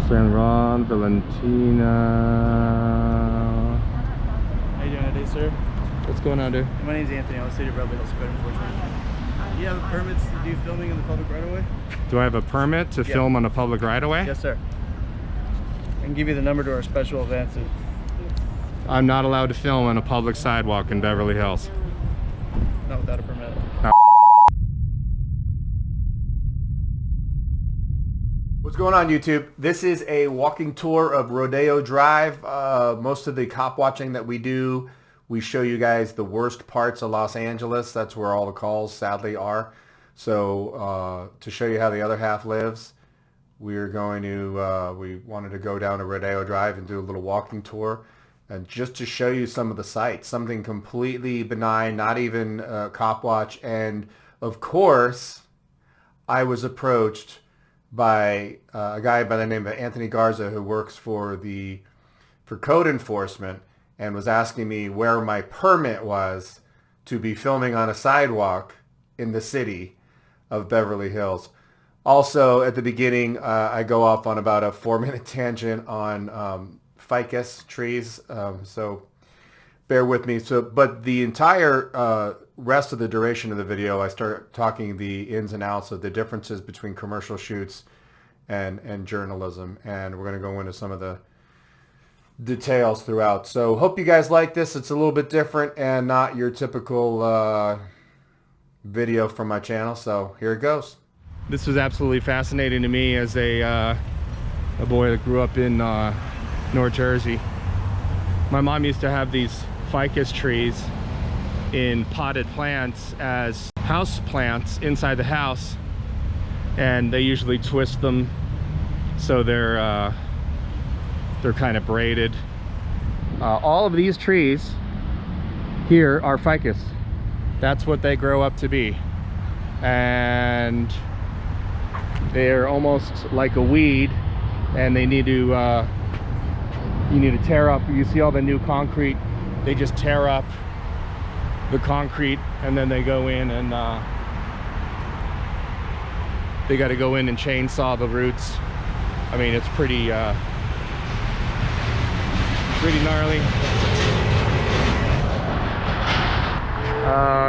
San Ron, Valentina. How you doing today, sir? What's going on, dude? My name's Anthony. I'm a state of Beverly Hills code enforcement. Do you have permits to do filming in the public right-of-way? Do I have a permit to film on a public right-of-way? Yes, sir. I can give you the number to our special events. I'm not allowed to film on a public sidewalk in Beverly Hills. Not without a permit. What's going on, YouTube? This is a walking tour of Rodeo Drive. Most of the cop watching that we do, we show you guys the worst parts of Los Angeles. That's where all the calls sadly are. So to show you how the other half lives, we're going to, we wanted to go down to Rodeo Drive and do a little walking tour. And just to show you some of the sights, something completely benign, not even cop watch. And of course, I was approached by a guy by the name of Anthony Garza, who works for code enforcement, and was asking me where my permit was to be filming on a sidewalk in the city of Beverly Hills. Also, at the beginning, I go off on about a 4-minute tangent on ficus trees, so bear with me. But the entire rest of the duration of the video, I start talking the ins and outs of the differences between commercial shoots and journalism, and we're going to go into some of the details throughout. So hope you guys like this. It's a little bit different and not your typical video from my channel, so here it goes. This was absolutely fascinating to me as a boy that grew up in North Jersey. My mom used to have these ficus trees in potted plants as house plants inside the house, and they usually twist them so they're kind of braided. All of these trees here are ficus. That's what they grow up to be, and they're almost like a weed, and they need to you need to tear up. You see all the new concrete, they just tear up the concrete, and then they go in and they got to go in and chainsaw the roots. I mean, it's pretty gnarly.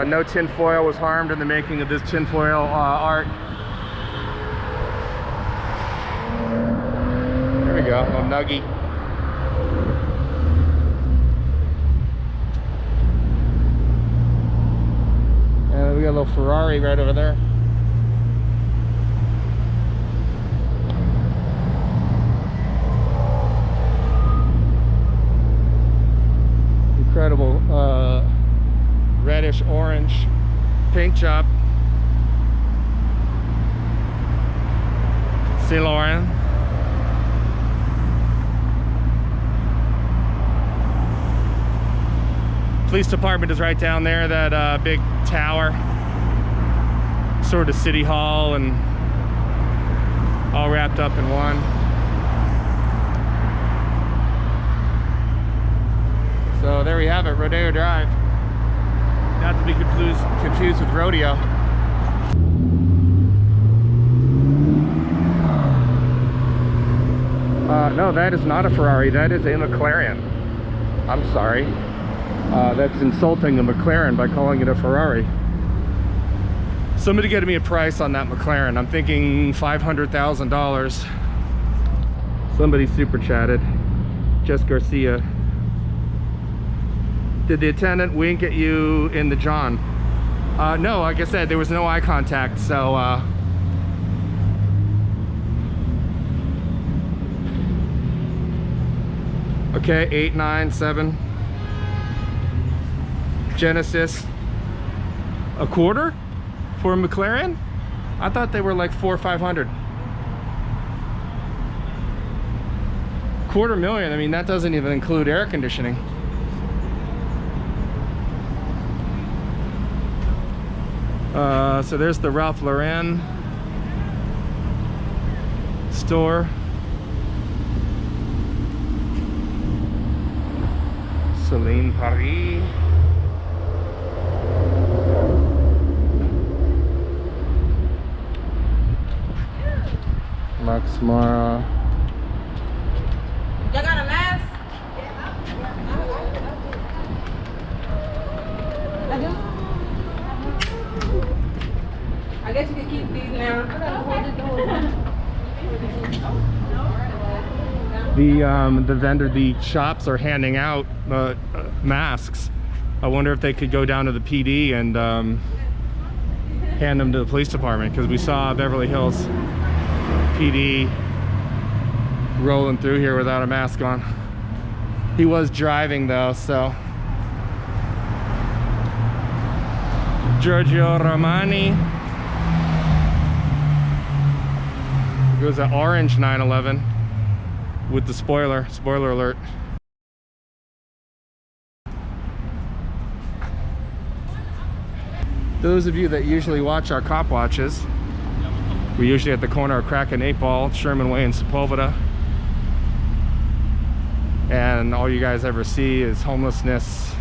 No tin foil was harmed in the making of this tin foil art. There we go, a little nuggie. We got a little Ferrari right over there. Incredible reddish orange paint job. St. Laurent. Police department is right down there, that big tower, sort of city hall, and all wrapped up in one. So there we have it, Rodeo Drive. Not to be confused with Rodeo. No, that is not a Ferrari, that is a McLaren. I'm sorry. That's insulting a McLaren by calling it a Ferrari. Somebody get me a price on that McLaren. I'm thinking $500,000. Somebody super chatted. Jess Garcia. Did the attendant wink at you in the John? No, like I said, there was no eye contact, so okay, 897 Genesis. A quarter for a McLaren? I thought they were like $400,000 or $500,000. $250,000. I mean, that doesn't even include air conditioning. So there's the Ralph Lauren store. Celine Paris. Max Mara. The shops are handing out masks. I wonder if they could go down to the PD and hand them to the police department, because we saw Beverly Hills PD rolling through here without a mask on. He was driving though, so. Giorgio Romani. It was an orange 911 with the spoiler alert. Those of you that usually watch our cop watches, we're usually at the corner of Crack and 8 Ball, Sherman Way and Sepulveda. And all you guys ever see is homelessness,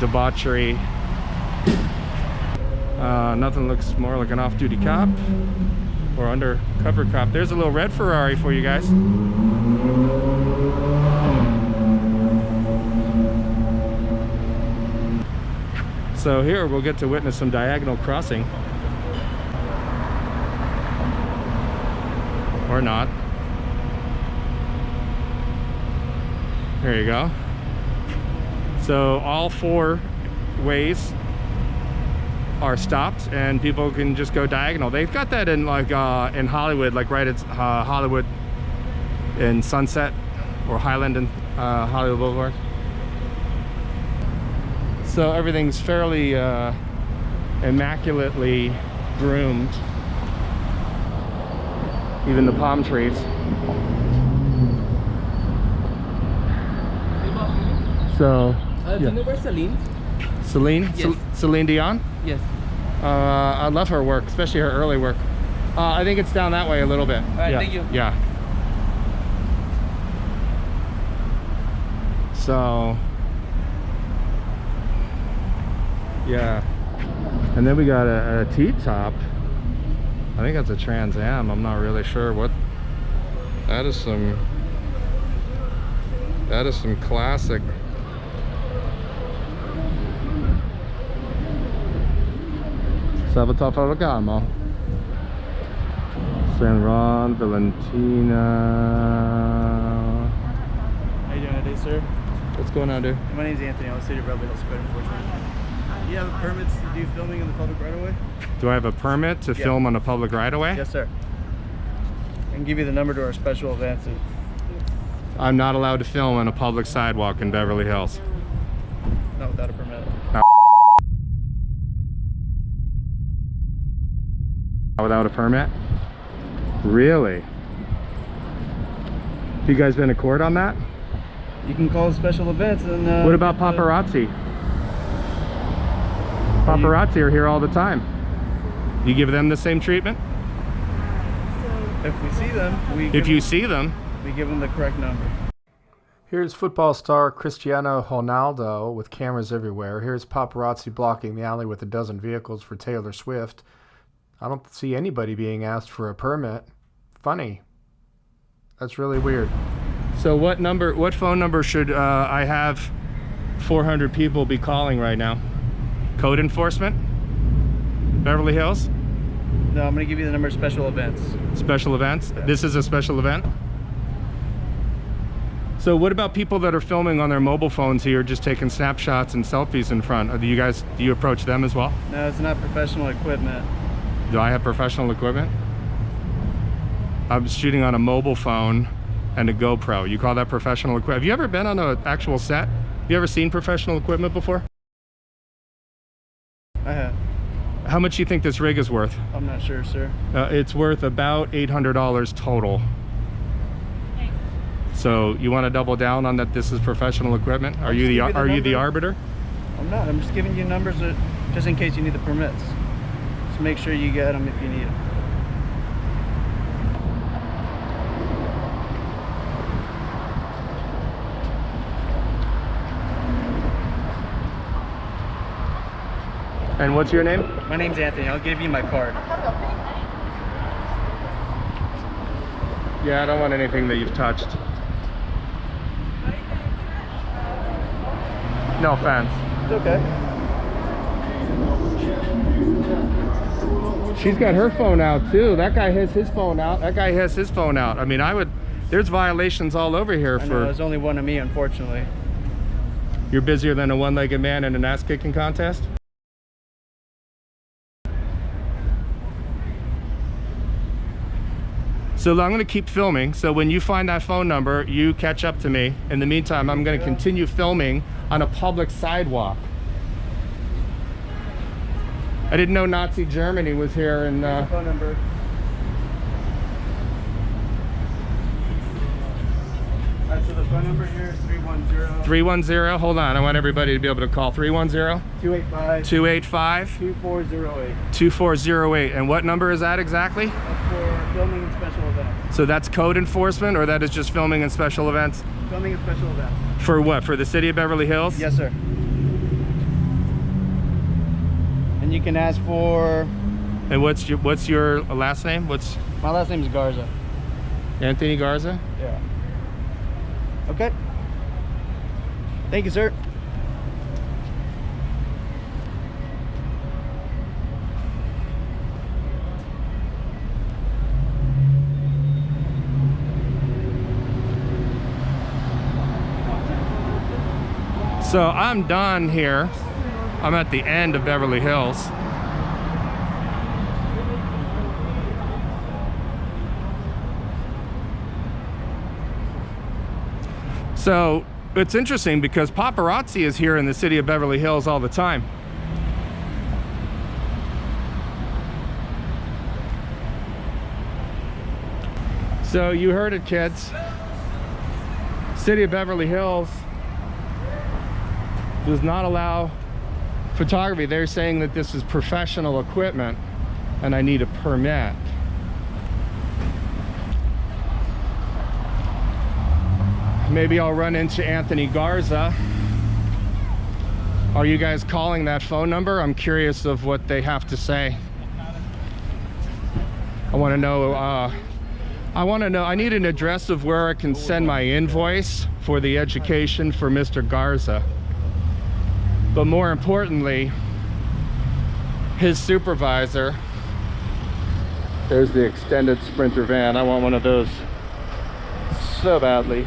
debauchery. Nothing looks more like an off-duty cop or undercover cop. There's a little red Ferrari for you guys. So here we'll get to witness some diagonal crossing. Or not. There you go. So all 4 ways are stopped and people can just go diagonal. They've got that in like in Hollywood, like right at Hollywood in Sunset or Highland and Hollywood Boulevard. So everything's fairly immaculately groomed. Even the palm trees. So, Do you know where Celine? Celine? Yes. Celine Dion? Yes. I love her work, especially her early work. I think it's down that way a little bit. Alright, Yeah. thank you. Yeah. So, yeah. And then we got a T-top. I think that's a Trans Am. I'm not really sure what. That is some classic. Salvatore Ferragamo. San Ron, Valentina. How you doing today, sir? What's going on, dude? My name's Anthony. I'm a city of Beverly, unfortunately. Do you have permits to do filming in the public right away? Do I have a permit to film on a public right-of-way? Yes, sir. I can give you the number to our special events. I'm not allowed to film on a public sidewalk in Beverly Hills. Not without a permit. Without a permit? Really? You guys been to court on that? You can call special events and What about paparazzi? Paparazzi are here all the time. You give them the same treatment? if we see them, we give them the correct number. Here's football star Cristiano Ronaldo with cameras everywhere. Here's paparazzi blocking the alley with a dozen vehicles for Taylor Swift. I don't see anybody being asked for a permit. Funny. That's really weird. So what phone number should I have 400 people be calling right now? Code enforcement? Beverly Hills? No, I'm going to give you the number of special events. Special events? Yeah. This is a special event? So what about people that are filming on their mobile phones here, just taking snapshots and selfies in front? Do you approach them as well? No, it's not professional equipment. Do I have professional equipment? I'm shooting on a mobile phone and a GoPro. You call that professional equipment? Have you ever been on an actual set? Have you ever seen professional equipment before? I have. How much do you think this rig is worth? I'm not sure, sir. It's worth about $800 total. So you want to double down on that this is professional equipment? Are you the arbiter? I'm not. I'm just giving you numbers just in case you need the permits. Just make sure you get them if you need them. And what's your name? My name's Anthony. I'll give you my card. Yeah, I don't want anything that you've touched. No offense. It's okay. She's got her phone out too. That guy has his phone out. That guy has his phone out. I mean, there's violations all over here. There's only one of me, unfortunately. You're busier than a one-legged man in an ass-kicking contest? So I'm going to keep filming. So when you find that phone number, you catch up to me. In the meantime, I'm going to continue filming on a public sidewalk. I didn't know Nazi Germany was here. And phone number. All right, so the phone number here is 310. 310. Hold on. I want everybody to be able to call 310 285 2408. 2408. And what number is that exactly? That's for filming and special events. So that's code enforcement, or that is just filming and special events? Filming and special events. For what? For the city of Beverly Hills? Yes, sir. And you can ask for... And what's your last name? My last name is Garza. Anthony Garza? Yeah. Okay. Thank you, sir. So I'm done here. I'm at the end of Beverly Hills. So it's interesting because paparazzi is here in the city of Beverly Hills all the time. So you heard it, kids. City of Beverly Hills does not allow photography. They're saying that this is professional equipment and I need a permit. Maybe I'll run into Anthony Garza. Are you guys calling that phone number? I'm curious of what they have to say. I want to know, I need an address of where I can send my invoice for the education for Mr. Garza. But more importantly, his supervisor. There's the extended Sprinter van. I want one of those so badly.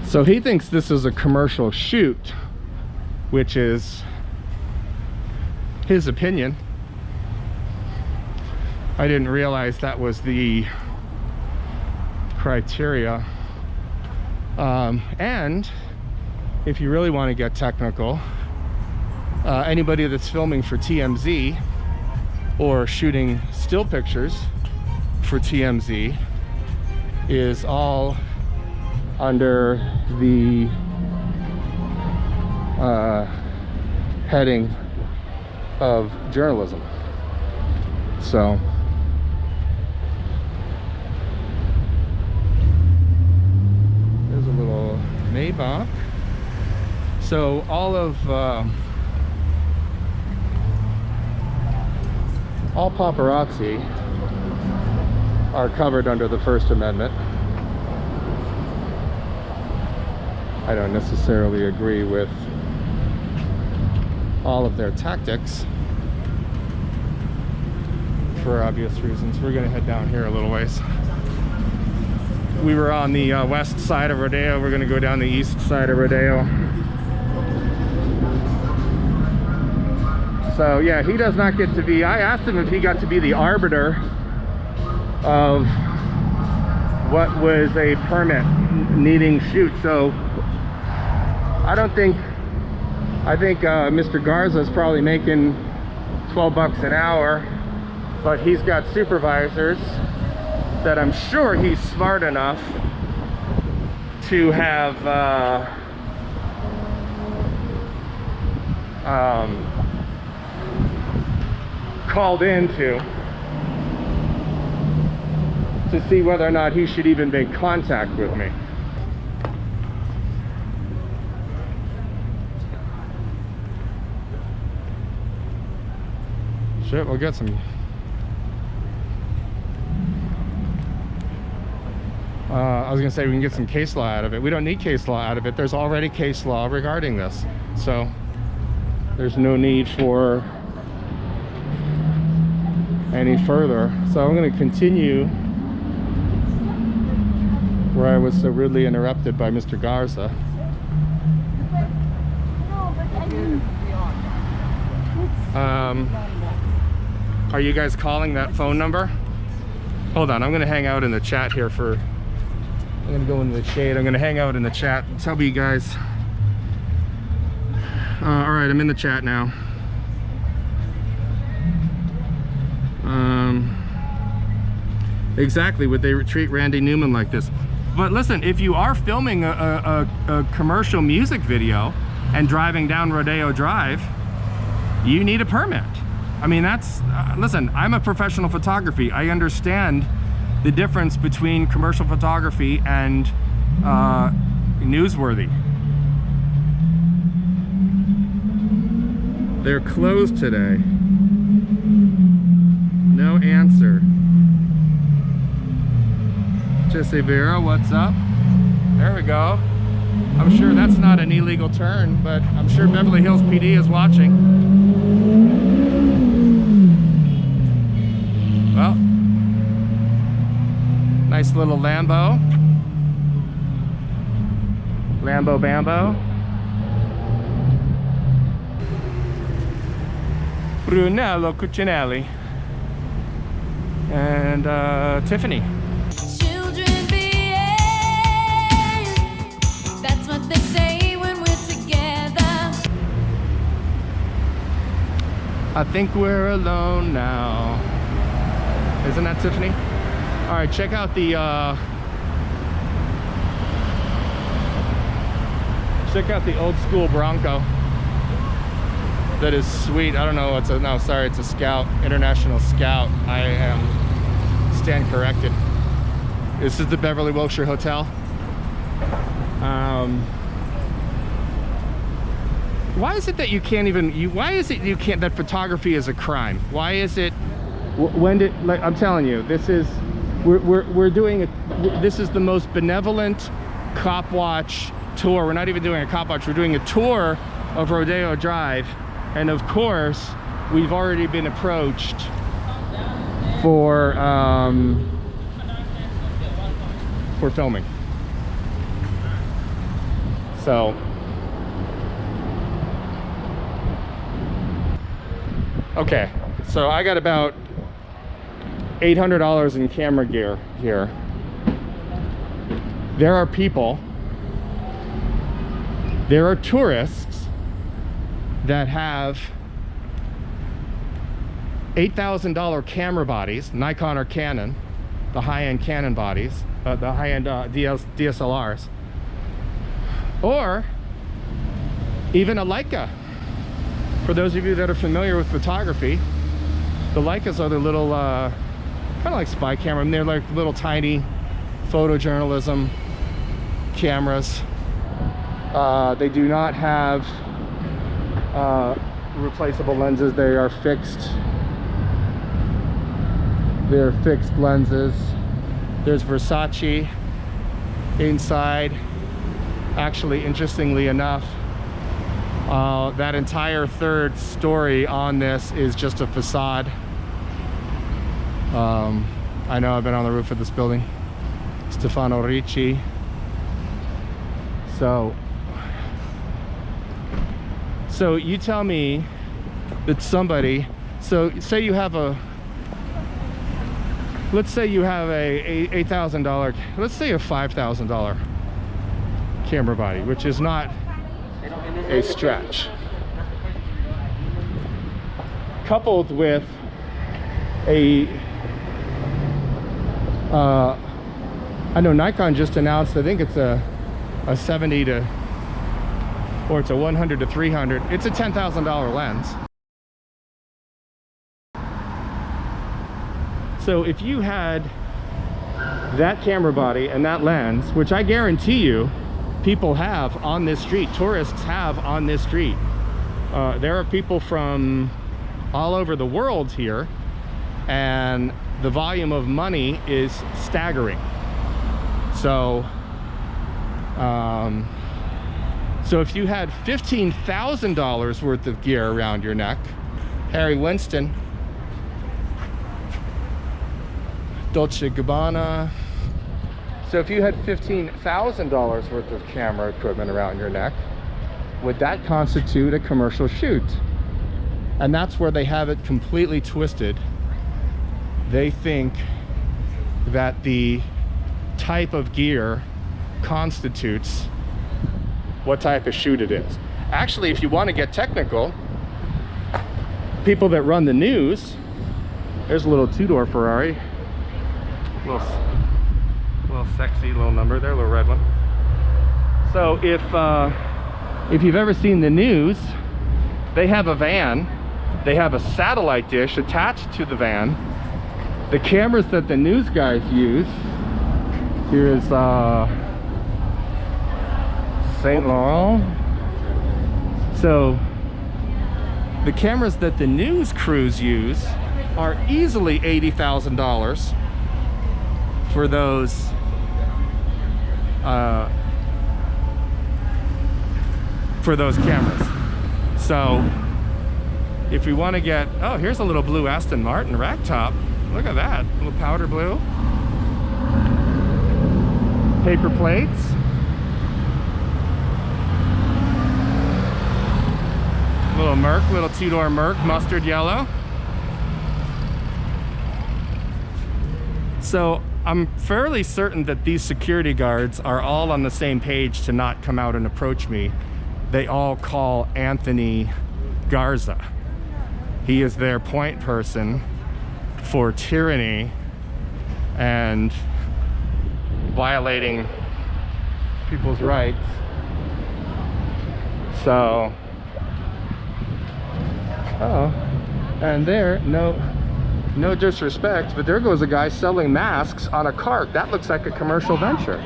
So he thinks this is a commercial shoot, which is his opinion. I didn't realize that was the criteria. And if you really want to get technical, anybody that's filming for TMZ or shooting still pictures for TMZ is all under the heading of journalism. So there's a little Maybach. So all paparazzi are covered under the First Amendment. I don't necessarily agree with all of their tactics for obvious reasons. We're gonna head down here a little ways. We were on the west side of Rodeo. We're gonna go down the east side of Rodeo. So yeah, he does not get to be, I asked him if he got to be the arbiter of what was a permit needing shoot. So I think Mr. Garza is probably making 12 bucks an hour, but he's got supervisors that I'm sure he's smart enough to have called into to see whether or not he should even make contact with me. Shit, we'll get some. I was gonna say we can get some case law out of it. We don't need case law out of it. There's already case law regarding this. So there's no need for any further. So I'm gonna continue where I was so rudely interrupted by Mr. Garza. Are you guys calling that phone number? Hold on, I'm gonna hang out in the chat here for, I'm gonna go into the shade. I'm gonna hang out in the chat and tell you guys. All right, I'm in the chat now. Exactly, would they treat Randy Newman like this? But listen, if you are filming a commercial music video and driving down Rodeo Drive, you need a permit. I mean, that's, listen, I'm a professional photography. I understand the difference between commercial photography and newsworthy. They're closed today. No answer. Jesse Vera, what's up? There we go. I'm sure that's not an illegal turn, but I'm sure Beverly Hills PD is watching. Well, nice little Lambo. Lambo Bambo. Brunello Cucinelli. And Tiffany. Children behave. That's what they say when we're together. I think we're alone now. Isn't that Tiffany? All right, check out the old school Bronco. That is sweet. I don't know what's a, no, sorry, it's a Scout, International Scout. I stand corrected. This is the Beverly Wilshire Hotel. Why is it that you can't even, why is it you can't, that photography is a crime? Why is it, when did, like, I'm telling you, this is, we're doing a, this is the most benevolent cop watch tour. We're not even doing a cop watch, we're doing a tour of Rodeo Drive. And of course, we've already been approached for filming. So, okay, so I got about $800 in camera gear here. There are people, there are tourists that have $8,000 camera bodies, Nikon or Canon, the high-end Canon bodies, the high-end DSLRs, or even a Leica. For those of you that are familiar with photography, the Leicas are the little, kind of like spy camera, and they're like little tiny photojournalism cameras. They do not have replaceable lenses. They are fixed. They're fixed lenses. There's Versace inside. Actually, interestingly enough, that entire third story on this is just a facade. I know, I've been on the roof of this building. Stefano Ricci. So you tell me that somebody, so say you have a, let's say you have a $8,000, let's say a $5,000 camera body, which is not a stretch, coupled with a, I know Nikon just announced, I think it's a 70 to, or it's a 100 to 300. It's a $10,000 lens. So if you had that camera body and that lens, which I guarantee you people have on this street, tourists have on this street. There are people from all over the world here, and the volume of money is staggering. So so if you had $15,000 worth of gear around your neck, Harry Winston, Dolce & Gabbana. So if you had $15,000 worth of camera equipment around your neck, would that constitute a commercial shoot? And that's where they have it completely twisted. They think that the type of gear constitutes what type of shoot it is. Actually, if you want to get technical, people that run the news, there's a little two-door Ferrari, little sexy little number there, little red one. So if you've ever seen the news, they have a van, they have a satellite dish attached to the van. The cameras that the news guys use, here is Saint Laurent. So the cameras that the news crews use are easily $80,000 for those cameras. So if we want to get, oh, here's a little blue Aston Martin ragtop. Look at that, a little powder blue. Paper plates. Little Merc, little two-door Merc, mustard yellow. So I'm fairly certain that these security guards are all on the same page to not come out and approach me. They all call Anthony Garza. He is their point person for tyranny and violating people's rights. So, and there, no disrespect, but there goes a guy selling masks on a cart. That looks like a commercial venture.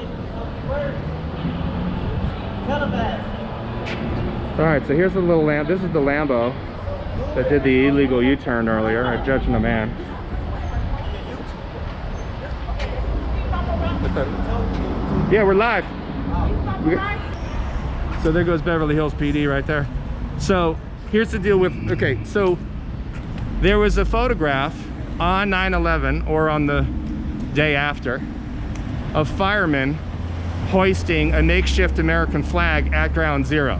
All right, so here's the little this is the Lambo that did the illegal U-turn earlier at Judging a Man. Yeah, we're live. So there goes Beverly Hills PD right there. So here's the deal with, okay, so there was a photograph on 9/11 or on the day after of firemen hoisting a makeshift American flag at Ground Zero.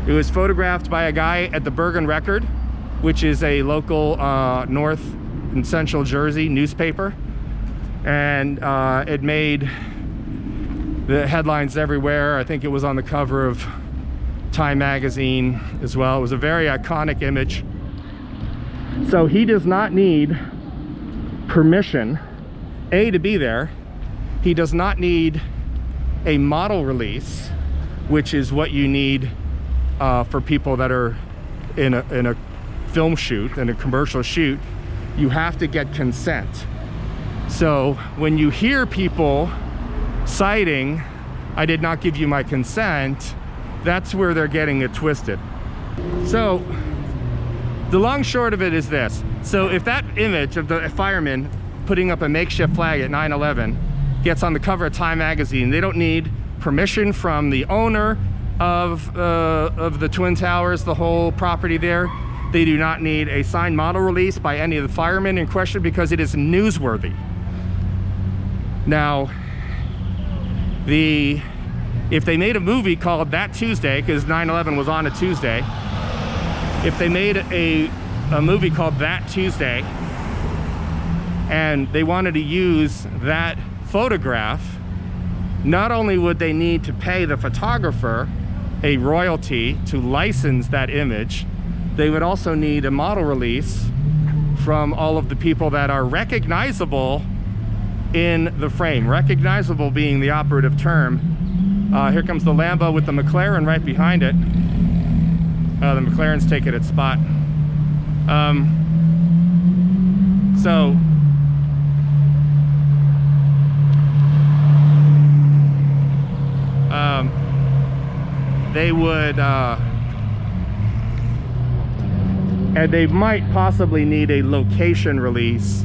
It was photographed by a guy at the Bergen Record, which is a local North and Central Jersey newspaper, and it made the headlines everywhere. I think it was on the cover of Time magazine as well. It was a very iconic image. So he does not need permission, A, to be there. He does not need a model release, which is what you need for people that are in a film shoot, in a commercial shoot. You have to get consent. So when you hear people citing, "I did not give you my consent," that's where they're getting it twisted. So the long short of it is this. So if that image of the fireman putting up a makeshift flag at 9/11 gets on the cover of Time magazine, they don't need permission from the owner of the Twin Towers, the whole property there. They do not need a signed model release by any of the firemen in question, because it is newsworthy. Now, if they made a movie called That Tuesday, because 9/11 was on a Tuesday, if they made a movie called That Tuesday and they wanted to use that photograph, not only would they need to pay the photographer a royalty to license that image, they would also need a model release from all of the people that are recognizable in the frame. Recognizable being the operative term. Here comes the Lambo with the McLaren right behind it. The McLaren's taking its spot. So they would, and they might possibly need a location release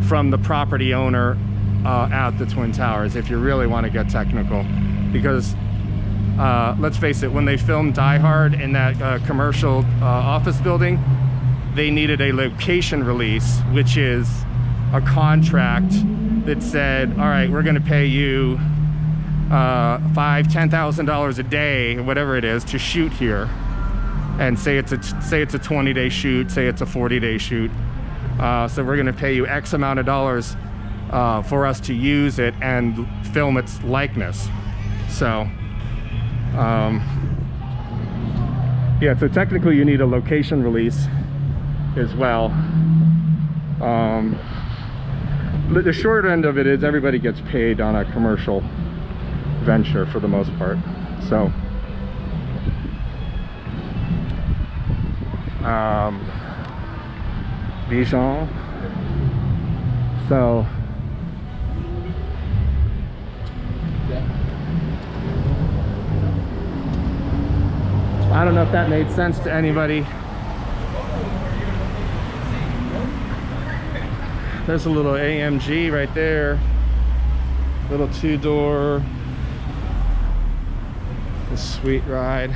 from the property owner at the Twin Towers if you really want to get technical, because let's face it, when they filmed Die Hard in that commercial office building, they needed a location release, which is a contract that said, all right, we're going to pay you $10,000 a day, whatever it is, to shoot here. And say it's a 20-day shoot, say it's a 40-day shoot. So we're going to pay you X amount of dollars for us to use it and film its likeness. So yeah, so technically you need a location release as well. The short end of it is everybody gets paid on a commercial venture for the most part. So Bichon. So I don't know if that made sense to anybody. There's a little AMG right there, little 2-door, a sweet ride.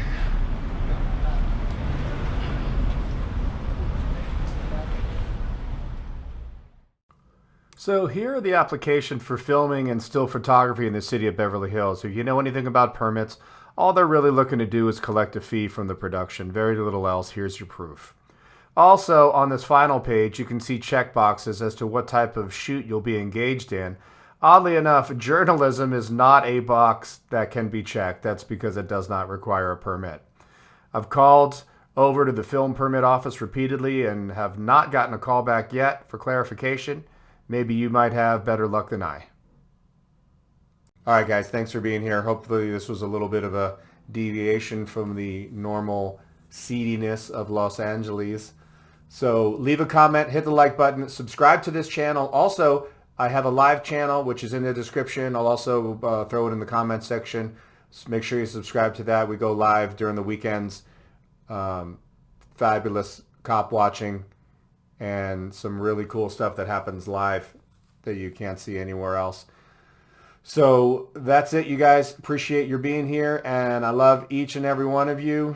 So here are the application for filming and still photography in the city of Beverly Hills. If you know anything about permits, all they're really looking to do is collect a fee from the production. Very little else. Here's your proof. Also, on this final page, you can see check boxes as to what type of shoot you'll be engaged in. Oddly enough, journalism is not a box that can be checked. That's because it does not require a permit. I've called over to the film permit office repeatedly and have not gotten a call back yet for clarification. Maybe you might have better luck than I. All right, guys, thanks for being here. Hopefully this was a little bit of a deviation from the normal seediness of Los Angeles. So leave a comment, hit the like button, subscribe to this channel. Also, I have a live channel, which is in the description. I'll also throw it in the comment section. So make sure you subscribe to that. We go live during the weekends. Fabulous cop watching and some really cool stuff that happens live that you can't see anywhere else. So that's it, you guys. Appreciate your being here, and I love each and every one of you.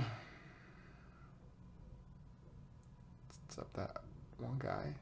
What's up, that one guy?